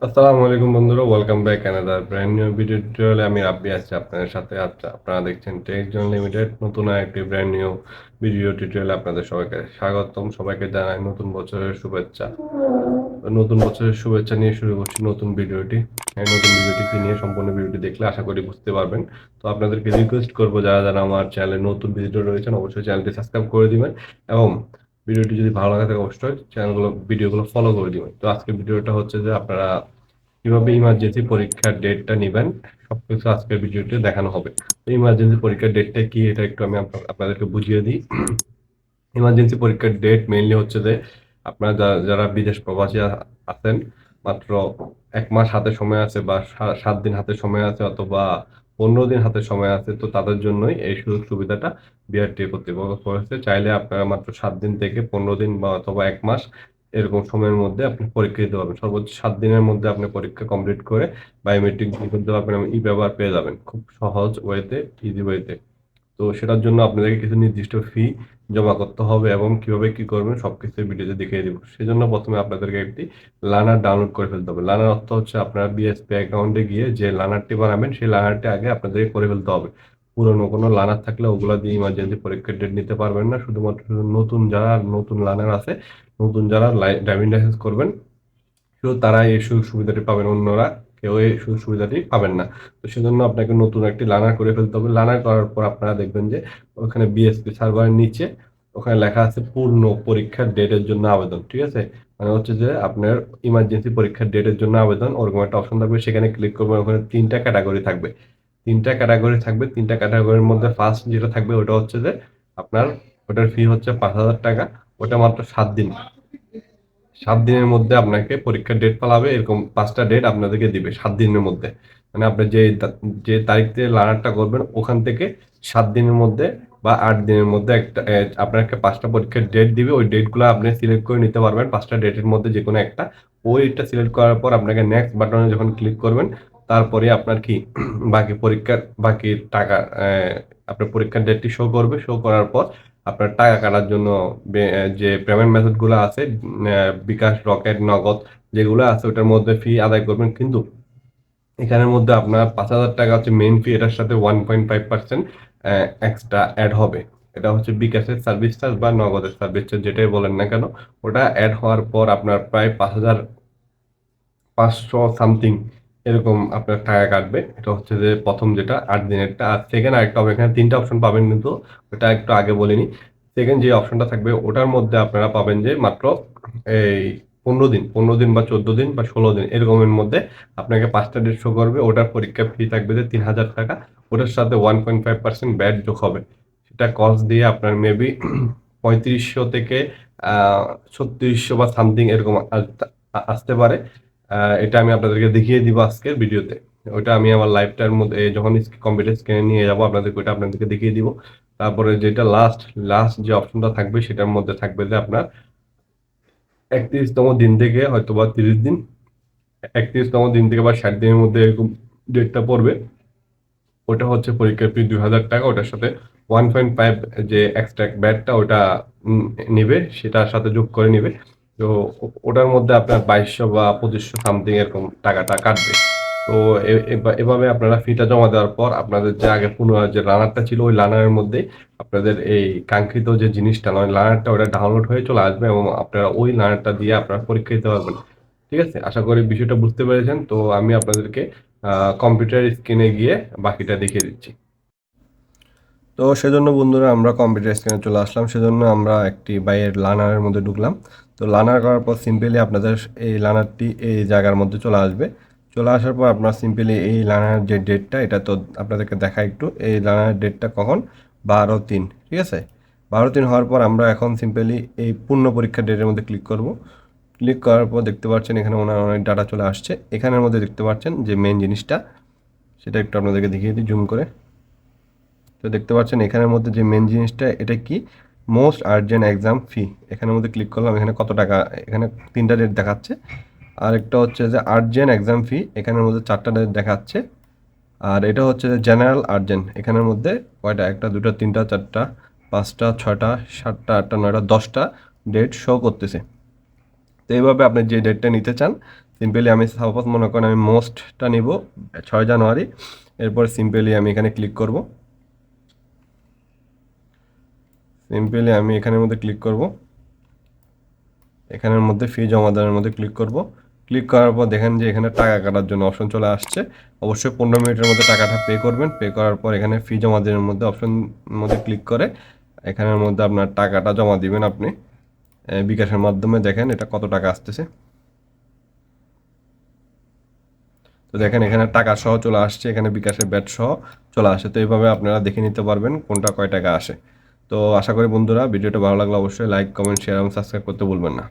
আসসালামু আলাইকুম বন্ধুরা, welcome back another brand new video টিউটোরিয়ালে। আমি রাব্বি আছি আপনাদের সাথে। আচ্ছা, আপনারা দেখছেন টেক জোন লিমিটেড নতুন একটি ব্র্যান্ড নিউ ভিডিও টিউটোরিয়ালে আপনাদের সবাইকে স্বাগতম। সবাইকে জানাই নতুন বছরের শুভেচ্ছা। নতুন বছরের শুভেচ্ছা নিয়ে শুরু করছি নতুন ভিডিওটি। এই নতুন ভিডিওটি নিয়ে সম্পূর্ণ ভিডিওটি দেখলে আশা করি বুঝতে পারবেন। তো আপনাদেরকে রিকোয়েস্ট করবো, যারা যারা আমার চ্যানেলে নতুন ভিজিটর রয়েছেন অবশ্যই চ্যানেলটি সাবস্ক্রাইব করে দিবেন এবং ভিডিওটি যদি ভালো লাগে থাকে অবশ্যই ভিডিওগুলো ফলো করে দিবেন। তো আজকের ভিডিওটা হচ্ছে যে আপনারা কিভাবে ইমার্জেন্সি পরীক্ষার ডেটটা নিবেন সবকিছু আজকের ভিডিওতে দেখানো হবে। তো ইমার্জেন্সি পরীক্ষার ডেটটা কি, এটা একটু আমি আপনাদেরকে বুঝিয়ে দিই। ইমার্জেন্সি পরীক্ষার ডেট মেইনলি হচ্ছে যে আপনারা যারা বিদেশ প্রবাসী আছেন, মাত্র 1 মাস হাতে সময় আছে বা 7 দিন হাতে সময় আছে অথবা 15 দিন হাতে সময় আছে, তো তাদের জন্যই এই সুযোগ সুবিধাটা বিআরটিএ কর্তৃপক্ষ করেছে। চাইলে আপনারা মাত্র 7 দিন থেকে 15 দিন বা অথবা 1 মাস এরকম সময়ের মধ্যে আপনি পরীক্ষা দিতে পারবেন। সর্বোচ্চ 7 দিনের মধ্যে আপনি পরীক্ষা কমপ্লিট করে বায়োমেট্রিক দিয়ে করতে পারবেন এবং ই ব্যবহার পেয়ে যাবেন খুব সহজ ওয়েতে, ইজি ওয়েতে। তো সেটার জন্য আপনাদেরকে কিছু নির্দিষ্ট ফি জমা করতে হবে এবং কিভাবে কি করবেন সবকিছু ভিডিওতে দেখিয়ে দিব। সেজন্য প্রথমে আপনাদেরকে একটি লার্নার ডাউনলোড করে ফেলতে হবে। লার্নার অর্থ হচ্ছে আপনার বিএসপি অ্যাকাউন্টে গিয়ে যে লার্নারটি বানাবেন সেই লার্নারটি আগে আপনাদেরকে করে ফেলতে হবে। পুরনো কোনো লার্নার থাকলে ওগুলা দিয়ে ইমার্জেন্সি পরীক্ষার ডেট নিতে পারবেন না। শুধুমাত্র নতুন লার্নার আছে, নতুন যারা ড্রাইভিং লাইসেন্স করবেন শুধু তারাই এই সুযোগ সুবিধাটি পাবেন, অন্যরা কেউ এই সুযোগ সুবিধাটি পাবেন না। তো সেজন্য আপনাকে নতুন একটি লার্নার করে ফেলতে হবে। লার্নার করার পর আপনারা দেখবেন যে ওখানে বিএসপি সার্ভারের নিচে ওখানে লেখা আছে পূর্ণ পরীক্ষার ডেটের জন্য আবেদন। ঠিক আছে, মানে হচ্ছে যে আপনার ইমার্জেন্সি পরীক্ষার ডেটের জন্য আবেদন ওরকম একটা অপশন থাকবে, সেখানে ক্লিক করবেন। ওখানে তিনটা ক্যাটাগরি থাকবে, তিনটা ক্যাটাগরির মধ্যে ফার্স্ট যেটা থাকবে ওটা হচ্ছে যে আপনার ওটার ফি হচ্ছে 5,000 টাকা। ওটা মাত্র 7 দিন, 7 দিনের মধ্যে আপনাকে পরীক্ষার ডেট পালাবে। এরকম 5টা ডেট আপনাদেরকে দিবে 7 দিনের মধ্যে। মানে আপনি যে তারিখ থেকে লার্নারটা করবেন ওখান থেকে 7 দিনের মধ্যে বা 8 দিনের মধ্যে একটা আপনাকে 5টা পরীক্ষার ডেট দিবে। ওই ডেটগুলো আপনি সিলেক্ট করে নিতে পারবেন 5টা ডেটের মধ্যে যে কোনো একটা। ওইটা সিলেক্ট করার পর আপনাকে নেক্সট বাটনে যখন ক্লিক করবেন তারপরে আপনার কি বাকি টাকা আপনার পরীক্ষার ডেটটি শো করবে। শো করার পর আপনার টাকা কাটার জন্য যে পেমেন্ট মেথড গুলো আছে, বিকাশ, রকেট, নগদ যেগুলো আছে ওটার মধ্যে ফি আদায় করবেন। কিন্তু এখানের মধ্যে আপনার 5,000 টাকা হচ্ছে মেইন ফি, এটার সাথে 1.5% এক্সট্রা অ্যাড হবে। এটা হচ্ছে বিকাশের সার্ভিস চার্জ বা নগদের সার্ভিস চার্জ যেটাই বলেন না কেন, ওটা অ্যাড হওয়ার পর আপনার প্রায় 5,500 সামথিং এরকম আপনার টাকা কাটবে। এটা হচ্ছে যে প্রথম যেটা 8 দিনেরটা। আর সেকেন্ড আরেকটা হবে, এখানে 3টা অপশন পাবেন কিন্তু ওটা একটু আগে বলিনি। সেকেন্ড যে অপশনটা থাকবে ওটার মধ্যে আপনারা পাবেন যে মাত্র এই 15 দিন বা 14 দিন বা 16 দিন এরকমের মধ্যে আপনাকে 5টা ডেট শো করবে। ওটার পরীক্ষা ফি থাকবে যে 3,000 টাকা। ওটার সাথে 1.5% ব্যাট যোগ হবে। সেটা কস্ট দিয়ে আপনার মেবি 3500 থেকে 3600 বা সামথিং এরকম আসতে পারে। এটা আমি আপনাদেরকে দেখিয়ে দিব আজকের ভিডিওতে। ওটা আমি আমার লাইভটার মধ্যে যখন কম্পিউটার স্ক্রিনে নিয়ে যাবো ওটা আপনাদেরকে দেখিয়ে দিব। তারপরে যেটা লাস্ট লাস্ট যে অপশনটা থাকবে সেটার মধ্যে থাকবে যে আপনার 31তম দিন থেকে হয়তো বা 30 দিন, 31তম দিন থেকে বা 60 দিনের মধ্যে এরকম ডেটটা পড়বে। ওটা হচ্ছে পরীক্ষার ফি 2,000 টাকা। ওটার সাথে 1.5 যে এক্সট্রা ব্যাটটা ওটা নিবে, সেটার সাথে যোগ করে নিবে। তো ওটার মধ্যে আপনার 2,200 বা 2,500 সামথিং এরকম টাকাটা কাটবে। তো এভাবে আপনারা ফিটা জমা দেওয়ার পর আপনাদের যে আগে পুনরায় যে লার্নারটা ছিল ওই লার্নারের মধ্যে আপনাদের এই কাঙ্ক্ষিত যে জিনিসটা নয় লার্নারটা ওটা ডাউনলোড হয়ে চলে আসবে এবং আপনারা ওই লার্নারটা দিয়ে আপনারা পরীক্ষা দিতে পারবেন। ঠিক আছে, আশা করি বিষয়টা বুঝতে পেরেছেন। তো আমি আপনাদেরকে কম্পিউটার স্ক্রিনে গিয়ে বাকিটা দেখিয়ে দিচ্ছি। তো সেজন্য বন্ধুরা আমরা কম্পিউটার স্ক্রিনে চলে আসলাম। সেজন্য আমরা একটি বাইরের লার্নারের মধ্যে ঢুকলাম। তো লার্নার করার পর সিম্পলি আপনাদের এই লার্নারটি এই জায়গার মধ্যে চলে আসবে। চলে আসার পর আপনার সিম্পলি এই লার্নার যে ডেটটা এটা তো আপনাদেরকে দেখা একটু, এই লার্নার ডেটটা কখন 12/3। ঠিক আছে, 12/3 হওয়ার পর আমরা এখন সিম্পলি এই পূর্ণ পরীক্ষার ডেটের মধ্যে ক্লিক করব। ক্লিক করার পর দেখতে পাচ্ছেন এখানে ওনার অনেক ডাটা চলে আসছে। এখানের মধ্যে দেখতে পাচ্ছেন যে মেন জিনিসটা, সেটা একটু আপনাদেরকে দেখিয়ে দিই জুম করে। তো দেখতে পাচ্ছেন এখানের মধ্যে যে মেন জিনিসটা এটা কি, মোস্ট আর্জেন্ট এক্সাম ফি। এখানের মধ্যে ক্লিক করলাম, এখানে কত টাকা, এখানে 3টা ডেট দেখাচ্ছে। আর একটা হচ্ছে যে আর্জেন্ট এক্সাম ফি, এখানের মধ্যে 4টা ডেট দেখাচ্ছে। আর এটা হচ্ছে যে জেনারেল আর্জেন্ট, এখানের মধ্যে কয়টা, 1টা 2টা 3টা 4টা 5টা 6টা 7টা 8টা 9টা 10টা ডেট শো করতেছে। তো এইভাবে আপনি যে ডেটটা নিতে চান সিম্পলি আমি সাপোজ মনে করেন আমি মোস্টটা নিব 6 জানুয়ারি। এরপর সিম্পলি আমি এখানে ক্লিক করব। সিম্পলি আমি এখানের মধ্যে ক্লিক করব। এখানের মধ্যে ফি জমা দেওয়ার মধ্যে ক্লিক করব। ক্লিক করার পর দেখেন যে এখানে টাকা কাটার জন্য অপশন চলে আসছে। অবশ্যই 15 মিনিটের মধ্যে টাকাটা পে করবেন। পে করার পর এখানে ফি জমা দেওয়ার মধ্যে অপশন মধ্যে ক্লিক করে এখানের মধ্যে আপনার টাকাটা জমা দিবেন আপনি বিকাশের মাধ্যমে। দেখেন এটা কত টাকা আসতেছে। তো দেখেন এখানে টাকা সহ চলে আসছে, এখানে বিকাশের ব্যাট সহ চলে আসে। তো এইভাবে আপনারা দেখে নিতে পারবেন কোনটা কয় টাকা আসে। তো আশা করি বন্ধুরা ভিডিওটা ভালো লাগলে অবশ্যই লাইক, কমেন্ট, শেয়ার এবং সাবস্ক্রাইব করতে ভুলবেন না।